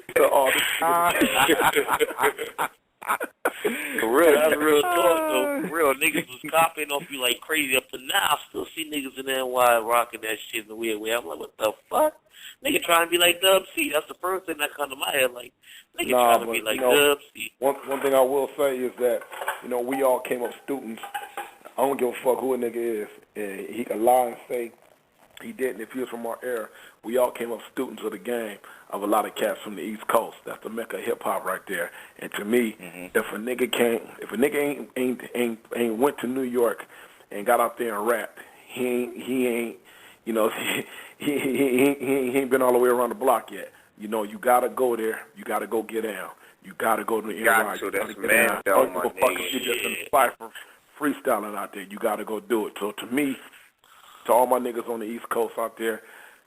[SPEAKER 6] For real, that's real talk, though. For real, niggas was copying off you like crazy. Up to now, I still see niggas in NY rocking that shit in the weird way. I'm like, what the fuck? Nigga trying to be like Dub C. That's the first thing that comes to my head. Like, nigga trying to be like Dub C.
[SPEAKER 2] One thing I will say is that, we all came up students. I don't give a fuck who a nigga is. And he can lie and say he didn't. If he was from our era, we all came up students of the game of a lot of cats from the East Coast. That's the mecca of hip hop right there. And to me, if a nigga ain't went to New York and got out there and rapped, he ain't he ain't been all the way around the block yet. You gotta go there. You gotta go get down. You gotta go to the NY.
[SPEAKER 3] That's man down, my nigga.
[SPEAKER 2] You just in the cipher freestyling out there. You gotta go do it. So to me, to all my niggas on the East Coast out there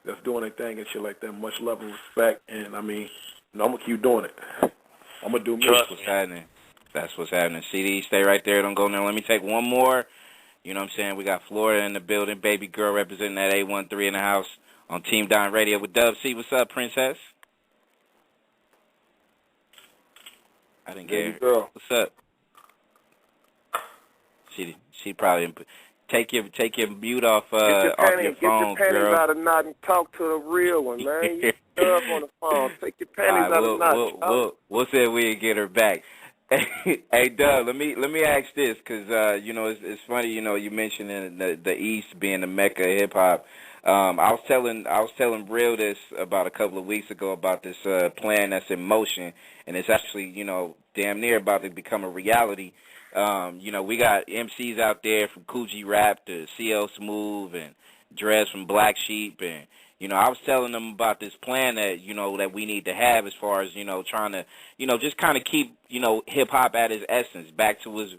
[SPEAKER 2] that's doing their thing and shit like that, much love and respect. And I mean, I'm gonna keep doing it. I'm gonna do me.
[SPEAKER 1] That's what's happening. That's what's happening. CD, stay right there. Don't go there. Let me take one more. You know what I'm saying? We got Florida in the building. Baby girl representing that 813 in the house on Team Don Radio with Dub C. What's up, princess? I didn't get her.
[SPEAKER 2] Girl.
[SPEAKER 1] What's up? She probably take your mute off your phone,
[SPEAKER 3] girl. Get your panties out of knot and talk to the real one, man. You stuff on the phone. Take your panties out of knot.
[SPEAKER 1] We'll say we'll get her back. Hey, Doug, let me ask this, because it's funny, you mentioned the East being the mecca of hip hop. I was telling Real this about a couple of weeks ago about this plan that's in motion, and it's actually damn near about to become a reality. We got MCs out there from Coogee Rap to CL Smooth and Drez from Black Sheep, and I was telling them about this plan that, that we need to have as far as, trying to, just kind of keep, hip hop at its essence, back to his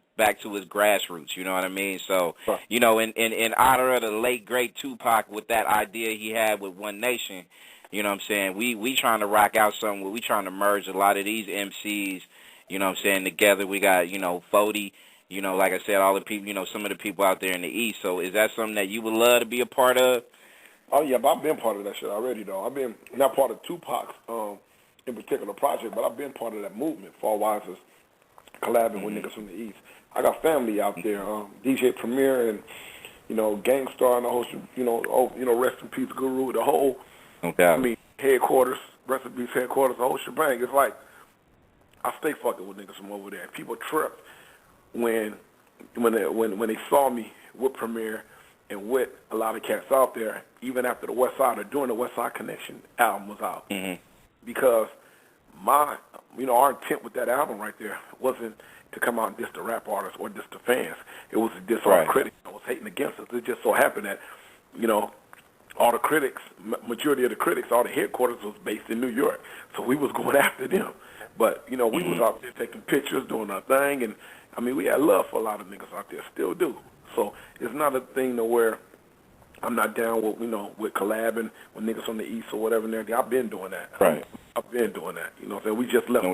[SPEAKER 1] grassroots, you know what I mean? So, in honor of the late great Tupac with that idea he had with One Nation, you know what I'm saying? We trying to rock out something where we trying to merge a lot of these MCs, together. We got, Fody, like I said, all the people, some of the people out there in the East. So is that something that you would love to be a part of?
[SPEAKER 2] Oh, yeah, but I've been part of that shit already, though. I've been not part of Tupac's in particular project, but I've been part of that movement for a while, as collabing with niggas from the East. I got family out there, DJ Premier and, Gangstar and the whole, rest in peace, Guru, the whole, headquarters, rest in peace headquarters, the whole shebang. It's like, I stay fucking with niggas from over there. People tripped when they saw me with Premier and with a lot of cats out there, even after the West Side or during the West Side Connection album was out. Because our intent with that album right there wasn't to come out and diss the rap artists or diss the fans. It was to diss all the critics that was hating against us. It just so happened that, all the critics, majority of the critics, all the headquarters was based in New York. So we was going after them. But, you know, we was out there taking pictures, doing our thing, and, I mean, we had love for a lot of niggas out there, still do. So it's not a thing to where I'm not down with, you know, with collabing with niggas from the East or whatever and everything. I've been doing that.
[SPEAKER 1] Right.
[SPEAKER 2] I've been doing that. You know what I'm saying? We just left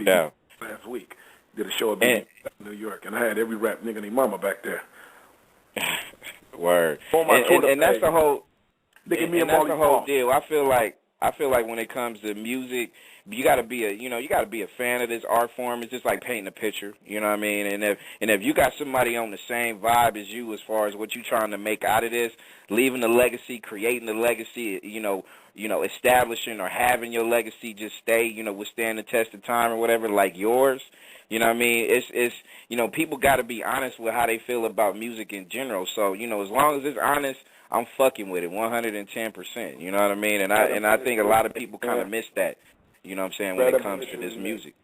[SPEAKER 2] last week. Did a show in New York, and I had every rap nigga named Mama back there.
[SPEAKER 1] Word. And that's the whole. And that's the whole deal. I feel like when it comes to music, you gotta be a fan of this art form. It's just like painting a picture, you know what I mean? And if you got somebody on the same vibe as you as far as what you're trying to make out of this, leaving the legacy, creating the legacy, you know, establishing or having your legacy just stay, you know, withstand the test of time or whatever, like yours. You know what I mean? It's you know, people got to be honest with how they feel about music in general. So, you know, as long as it's honest, I'm fucking with it 110%. You know what I mean? And I think a lot of people kind of miss that. You know what I'm saying, when it comes to this music.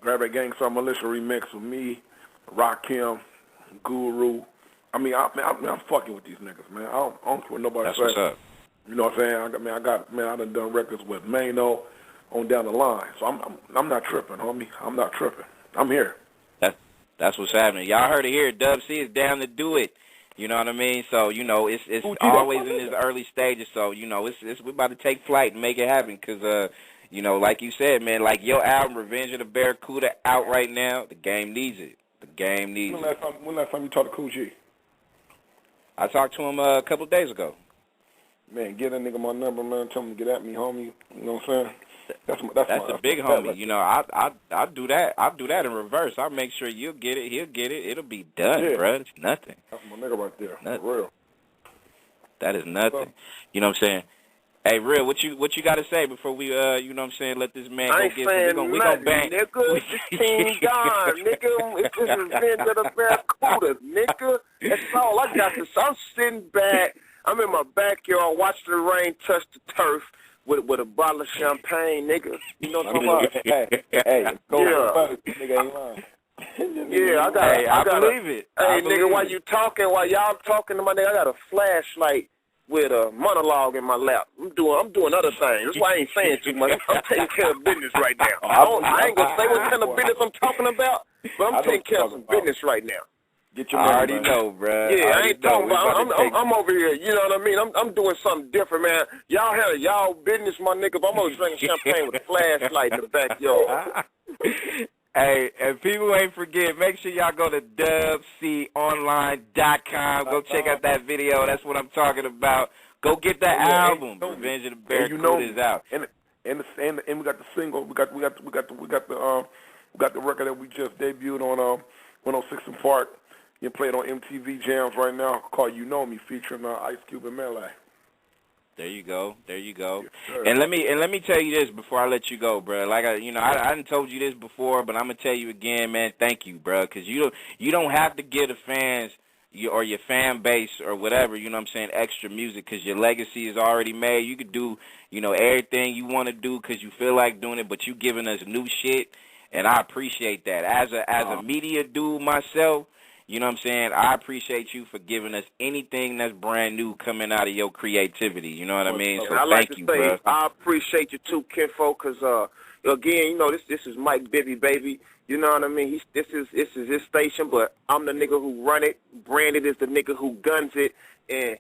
[SPEAKER 2] Grab a Gangsta Militia remix with me, Rakim, Guru. I mean, I'm fucking with these niggas, man. I don't care what nobody says.
[SPEAKER 1] What's up.
[SPEAKER 2] You know what I'm saying? I done records with Mano on down the line. So I'm not tripping, homie. I'm not tripping. I'm here.
[SPEAKER 1] That's what's happening. Y'all heard it here. Dub C is down to do it. You know what I mean? So, you know, it's always in its early stages. So, you know, we're about to take flight and make it happen because, you know, like you said, man, like your album, Revenge of the Barracuda, out right now. The game needs it. The game needs it.
[SPEAKER 2] When last time you talked to Cool G?
[SPEAKER 1] I talked to him a couple of days ago.
[SPEAKER 2] Man, get that nigga my number, man. Tell him to get at me, homie. You know what I'm saying? That's
[SPEAKER 1] a big homie. You know, I do that. I do that in reverse. I make sure you'll get it. He'll get it. It'll be done, bro. It's nothing.
[SPEAKER 2] That's my nigga right there.
[SPEAKER 1] Nothing.
[SPEAKER 2] For real.
[SPEAKER 1] That is nothing. You know what I'm saying? Hey, Real, what you got to say before we, you know what I'm saying, let this man go get some. We gonna bang.
[SPEAKER 3] Nigga, it's Team Don, nigga. It's just Revenge of the Barracuda, nigga. That's all I got to say. I'm sitting back. I'm in my backyard watching the rain touch the turf with a bottle of champagne, nigga. You know what I'm talking about?
[SPEAKER 2] Hey, nigga ain't lying.
[SPEAKER 3] Yeah, I
[SPEAKER 1] believe it.
[SPEAKER 3] Hey, nigga, while y'all talking to my nigga, I got a flashlight with a monologue in my lap. I'm doing other things. That's why I ain't saying too much. I'm taking care of business right now. I ain't gonna say what kind of business I'm talking about, but I'm taking care of some business right now.
[SPEAKER 2] Get your
[SPEAKER 1] I already know, bro.
[SPEAKER 3] Yeah, I ain't talking about. I'm over here. You know what I mean? I'm doing something different, man. Y'all have y'all business, my nigga. But I'm gonna drink champagne with a flashlight in the backyard.
[SPEAKER 1] Hey, if people ain't forget, make sure y'all go to dubconline.com. Go check out that video. That's what I'm talking about. Go get that album. Revenge of the Barracuda is out.
[SPEAKER 2] And we got the single. We got the record that we just debuted on 106 and Park. You play it on MTV Jams right now called You Know Me, featuring Ice Cube and Melee.
[SPEAKER 1] There you go.
[SPEAKER 2] Yes,
[SPEAKER 1] and let me tell you this before I let you go, bro. Like I done told you this before, but I'm gonna tell you again, man. Thank you, bro, because you don't have to give the fans or your fan base or whatever, you know what I'm saying, extra music, because your legacy is already made. You could do, you know, everything you want to do because you feel like doing it, but you giving us new shit, and I appreciate that. As a media dude myself. You know what I'm saying? I appreciate you for giving us anything that's brand new coming out of your creativity. You know what I mean? So thank you, bro.
[SPEAKER 3] I appreciate you too, Kinfolk, because again, you know, this is Mike Bibby, baby. You know what I mean? This is his station, but I'm the nigga who run it. Branded is the nigga who guns it, and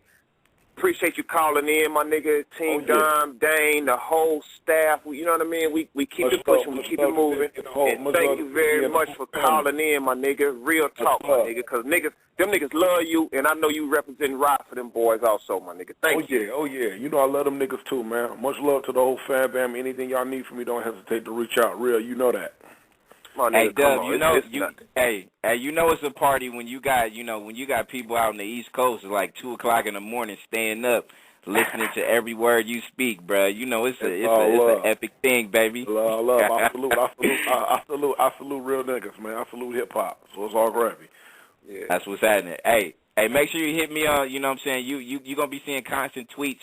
[SPEAKER 3] appreciate you calling in, my nigga. Team Dom, Dane, the whole staff. You know what I mean? We keep it pushing, we keep it moving. And thank you very much for calling in, my nigga. Real talk, my nigga, because them niggas love you, and I know you representing right for them boys also, my nigga. Thank you.
[SPEAKER 2] Oh, yeah. You know I love them niggas too, man. Much love to the whole fan bam. Anything y'all need from me, don't hesitate to reach out. Real, you know that.
[SPEAKER 1] Hey, Dub, you know it's a party when you got people out on the East Coast at like 2:00 in the morning staying up, listening to every word you speak, bro. You know it's an epic thing, baby.
[SPEAKER 2] Love. I salute real niggas, man. I salute hip hop. So it's all gravy.
[SPEAKER 1] Yeah. That's what's happening. Hey, make sure you hit me on, you know what I'm saying, you going to be seeing constant tweets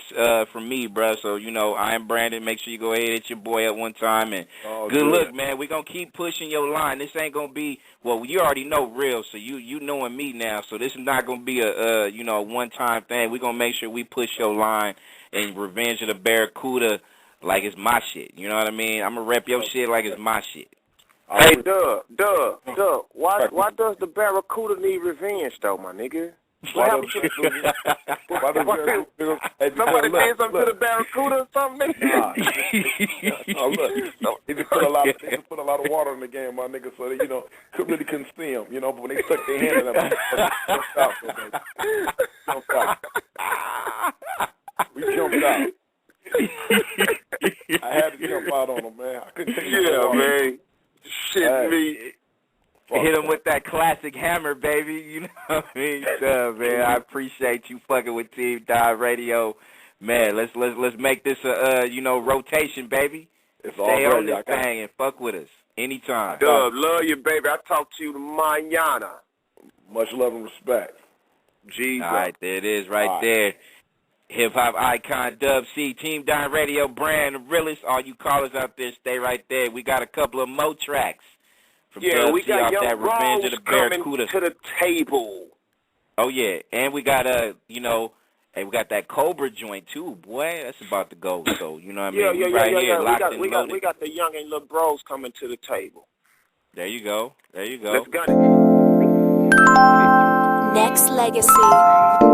[SPEAKER 1] from me, bro. So, you know, iambranded. Make sure you go ahead and hit your boy at one time. And good luck, man. We're going to keep pushing your line. This ain't going to be, well, you already know Real, so you knowing me now. So this is not going to be a one-time thing. We're going to make sure we push your line and Revenge of the Barracuda like it's my shit. You know what I mean? I'm going to rep your shit like it's my shit.
[SPEAKER 3] Hey, Dub. Why does the Barracuda need revenge, though, my nigga? What happened to somebody did something to the Barracuda or something, nigga?
[SPEAKER 2] Look, they just put a lot of water in the game, my nigga, so they, couldn't see them, but when they stuck their hand in them, we jumped out. I had to jump out on them, man. I couldn't take
[SPEAKER 3] man. Shit, me.
[SPEAKER 1] Hit him with that classic hammer, baby. You know what I mean? Man, I appreciate you fucking with Team Dive Radio. Man, let's make this a rotation, baby. Stay on this thing and fuck with us anytime.
[SPEAKER 3] Dub, love you, baby. I talk to you mañana.
[SPEAKER 2] Much love and respect.
[SPEAKER 3] Jesus.
[SPEAKER 1] All right, there it is there. Hip-hop icon Dub C, Team Dive Radio, brand, the realest. All you callers out there, stay right there. We got a couple of more tracks. From
[SPEAKER 3] we got Young Rose coming to the table.
[SPEAKER 1] Oh, yeah. And we got, we got that Cobra joint, too. Boy, that's about to go. So, you know what I mean?
[SPEAKER 3] Yeah. We got the Young and Lil Bros coming to the table.
[SPEAKER 1] There you go.
[SPEAKER 3] Let's go.
[SPEAKER 7] Nexxlegacy.